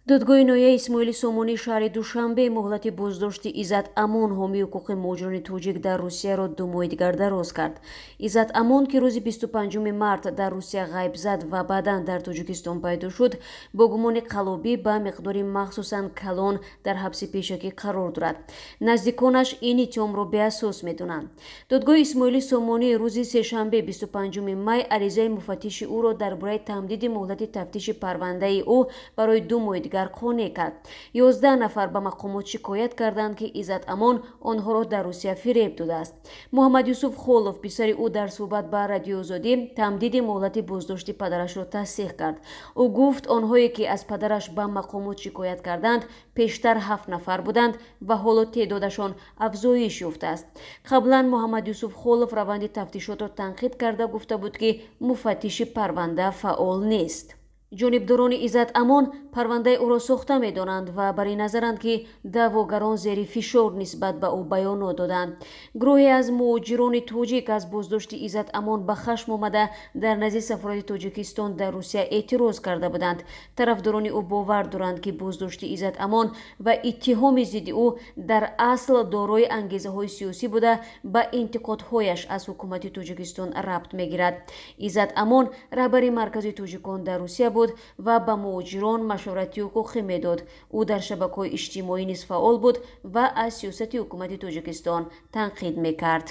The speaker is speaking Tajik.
додгоҳи ноҳияи исмоили сомонӣ шаҳри душанбе муҳлати боздошти Иззат Амон ҳомии ҳуқуқи муҳоҷирони тоҷик дар Русияро 2 моҳи дигар дароз кард. Иззат Амон ки рӯзи 25 март дар Русия ғайб зад ва баъдан дар Тоҷикистон пайдо шуд, бо гумони қаллобӣ ба миқдори махсусан калон дар ҳабси пешакӣ қарор дорад. наздиконаш ин иттиҳомро беасос медонанд. додгоҳи исмоили сомонӣ рӯзи сешанбе 25 май аризаи муфаттиши ӯро дар бораи тамдиди муҳлати тафтиши парвандаи ӯ барои 2 моҳи дигар қонеъ кард. 11 нафар ба мақомот шикоят карданд ки Иззат Амон онҳоро дар Русия фиреб додааст. Муҳаммад Юсуф Холов, писари ӯ, дар суҳбат ба Радиои Озодӣ тамдиди муҳлати боздошти падарашро тасдиқ кард. ӯ гуфт онҳое ки аз падараш ба мақомот шикоят карданд пештар 7 нафар буданд ва ҳоло теъдодашон афзоиш ёфтааст. қаблан Муҳаммад Юсуф Холов раванди тафтишотро танқид карда гуфта буд ки муфаттиши парванда фаъол нест. ҷонибдорони Иззат Амон парвандаи ӯро сохта медонанд ва бар ин назаранд ки даъвогарон зери фишор нисбат ба ӯ баёнот доданд. гурӯҳе аз муҳоҷирони тоҷик аз боздошти Иззат Амон ба хашм омада дар назди сафорати Тоҷикистон дар Русия эътироз карда буданд. тарафдорони ӯ бовар доранд ки боздошти Иззат Амон ва иттиҳоми зидди ӯ дар асл дорои ангезаҳои сиёсӣ буда ба интиқодҳояш аз ҳукумати Тоҷикистон рабт мегирад. Иззат Амон раҳбари маркази тоҷикон дар Русия буд ва ба муҳоҷирон машварати ҳуқуқӣ медод. ӯ дар шабакаҳои иҷтимоӣ низ фаъол буд ва аз сиёсати ҳукумати Тоҷикистон танқид мекард.